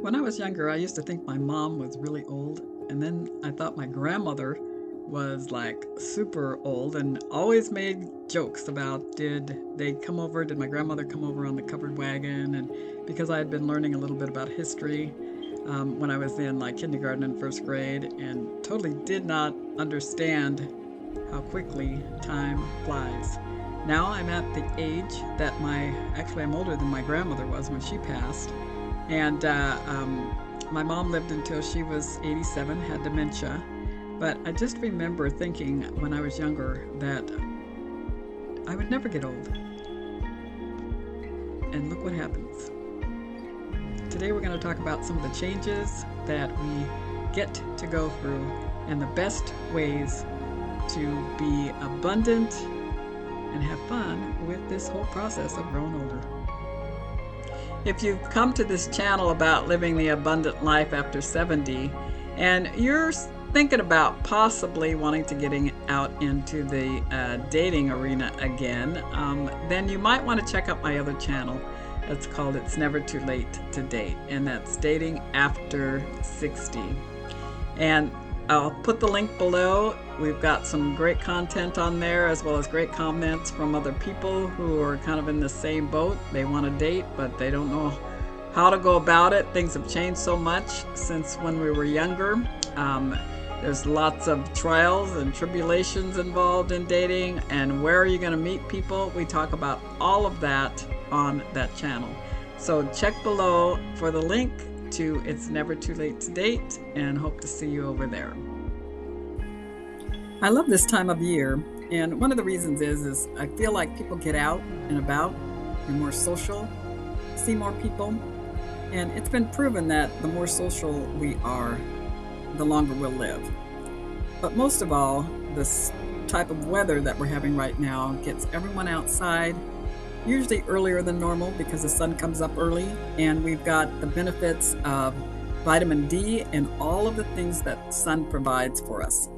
When I was younger, I used to think my mom was really old, and then I thought my grandmother was like super old and always made jokes about did my grandmother come over on the covered wagon? And because I had been learning a little bit about history when I was in like kindergarten and first grade, and totally did not understand how quickly time flies. Now I'm at the age that actually I'm older than my grandmother was when she passed. And my mom lived until she was 87, had dementia. But I just remember thinking when I was younger that I would never get old. And look what happens. Today we're going to talk about some of the changes that we get to go through and the best ways to be abundant and have fun with this whole process of growing older. If you've come to this channel about living the abundant life after 70 and you're thinking about possibly wanting to getting out into the dating arena again, then you might want to check out my other channel. It's called It's Never Too Late to Date, and that's dating after 60. And I'll put the link below. We've got some great content on there, as well as great comments from other people who are kind of in the same boat. They want to date, but they don't know how to go about it. Things have changed so much since when we were younger. There's lots of trials and tribulations involved in dating, and where are you going to meet people? We talk about all of that on that channel. So check below for the link to It's Never Too Late to Date, and hope to see you over there. I love this time of year, and one of the reasons is I feel like people get out and about, you're more social, see more people, and it's been proven that the more social we are, the longer we'll live. But most of all, this type of weather that we're having right now gets everyone outside, usually earlier than normal because the sun comes up early, and we've got the benefits of vitamin D and all of the things that sun provides for us.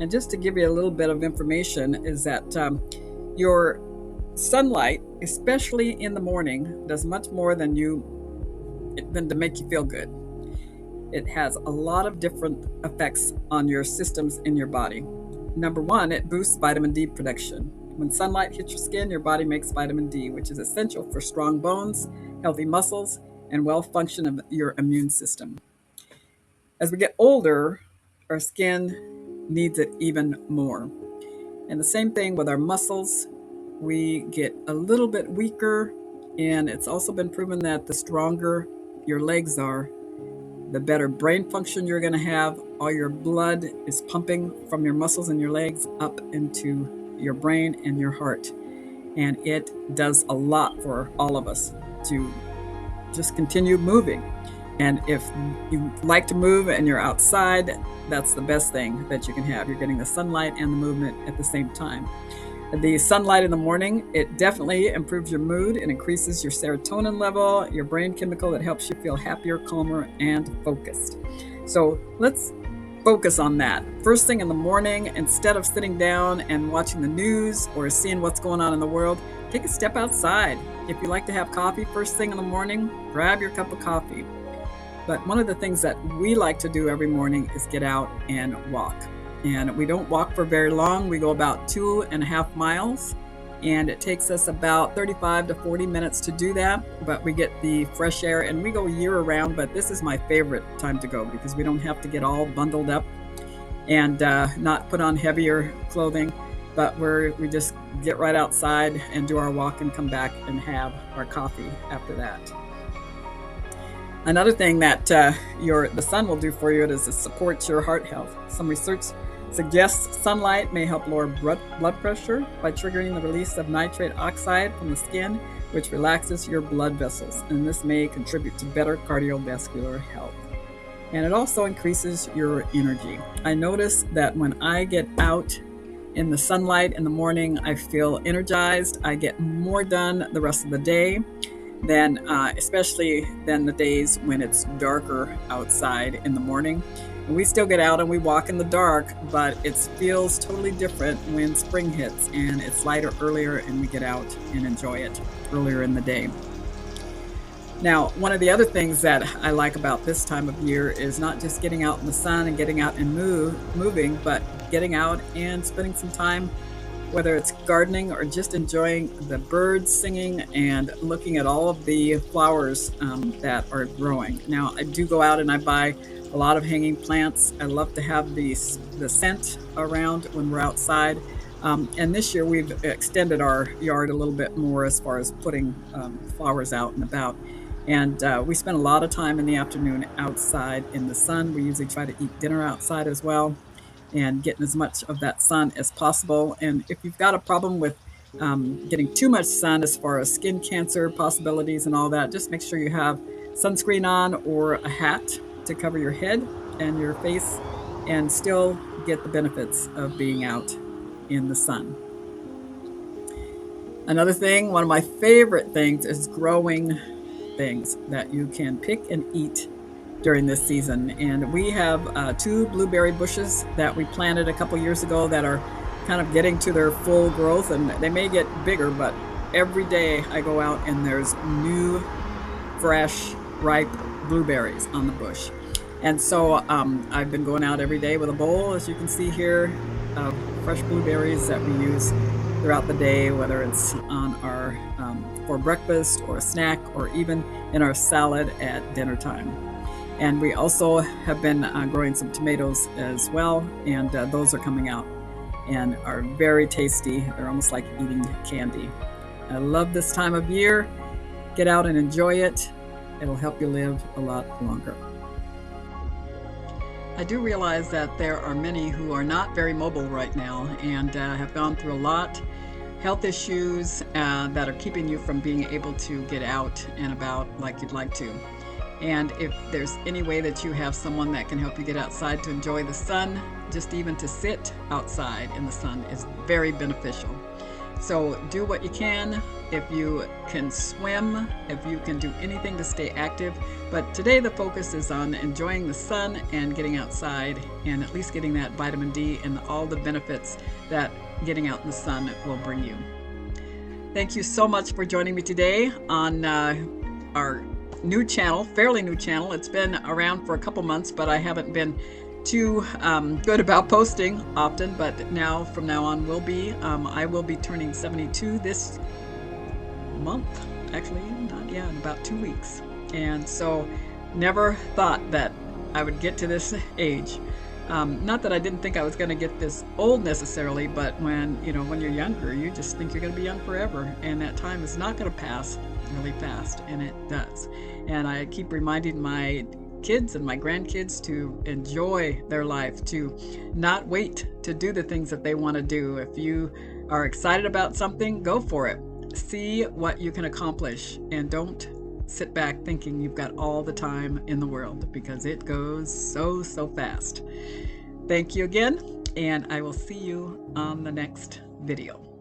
And just to give you a little bit of information is that your sunlight, especially in the morning, does much more than to make you feel good. It has a lot of different effects on your systems in your body. Number one, it boosts vitamin D production. When sunlight hits your skin, your body makes vitamin D, which is essential for strong bones, healthy muscles, and well function of your immune system. As we get older, our skin needs it even more. And the same thing with our muscles. We get a little bit weaker, and it's also been proven that the stronger your legs are, the better brain function you're going to have. All your blood is pumping from your muscles and your legs up into your brain and your heart. And it does a lot for all of us to just continue moving. And if you like to move and you're outside, that's the best thing that you can have. You're getting the sunlight and the movement at the same time. The sunlight in the morning, it definitely improves your mood and increases your serotonin level, your brain chemical that helps you feel happier, calmer, and focused. So let's focus on that. First thing in the morning, instead of sitting down and watching the news or seeing what's going on in the world, take a step outside. If you like to have coffee first thing in the morning, grab your cup of coffee. But one of the things that we like to do every morning is get out and walk. And we don't walk for very long. We go about 2.5 miles, and it takes us about 35 to 40 minutes to do that. But we get the fresh air, and we go year round. But this is my favorite time to go because we don't have to get all bundled up and not put on heavier clothing. But we just get right outside and do our walk and come back and have our coffee after that. Another thing that the sun will do for you is it supports your heart health. Some research suggests sunlight may help lower blood pressure by triggering the release of nitrate oxide from the skin, which relaxes your blood vessels, and this may contribute to better cardiovascular health. And it also increases your energy. I notice that when I get out in the sunlight in the morning, I feel energized. I get more done the rest of the day especially than the days when it's darker outside in the morning. And we still get out and we walk in the dark, but it feels totally different when spring hits and it's lighter earlier and we get out and enjoy it earlier in the day. Now, one of the other things that I like about this time of year is not just getting out in the sun and getting out and moving, but getting out and spending some time, whether it's gardening or just enjoying the birds singing and looking at all of the flowers that are growing. Now, I do go out and I buy a lot of hanging plants. I love to have the scent around when we're outside. And this year we've extended our yard a little bit more as far as putting flowers out and about. And we spend a lot of time in the afternoon outside in the sun. We usually try to eat dinner outside as well and getting as much of that sun as possible. And if you've got a problem with getting too much sun as far as skin cancer possibilities and all that, just make sure you have sunscreen on or a hat to cover your head and your face and still get the benefits of being out in the sun. Another thing, one of my favorite things is growing things that you can pick and eat during this season. And we have 2 blueberry bushes that we planted a couple years ago that are kind of getting to their full growth, and they may get bigger, but every day I go out and there's new, fresh, ripe blueberries on the bush. And so I've been going out every day with a bowl, as you can see here, of fresh blueberries that we use throughout the day, whether it's on our for breakfast or a snack or even in our salad at dinner time. And we also have been growing some tomatoes as well, and those are coming out and are very tasty. They're almost like eating candy. I love this time of year. Get out and enjoy it. It'll help you live a lot longer. I do realize that there are many who are not very mobile right now and have gone through a lot. Health issues that are keeping you from being able to get out and about like you'd like to. And if there's any way that you have someone that can help you get outside to enjoy the sun, just even to sit outside in the sun is very beneficial. So do what you can. If you can swim, if you can do anything to stay active. But today the focus is on enjoying the sun and getting outside and at least getting that vitamin D and all the benefits that getting out in the sun will bring you. Thank you so much for joining me today on our new channel, fairly new channel. It's been around for a couple months, but I haven't been too good about posting often, but from now on will be. I will be turning 72 this month, actually, in about 2 weeks. And so never thought that I would get to this age. Not that I didn't think I was going to get this old necessarily, but when you're younger, you just think you're going to be young forever, and that time is not going to pass really fast, and it does. And I keep reminding my kids and my grandkids to enjoy their life, to not wait to do the things that they want to do. If you are excited about something, go for it. See what you can accomplish, and don't sit back thinking you've got all the time in the world, because it goes so fast. Thank you again, and I will see you on the next video.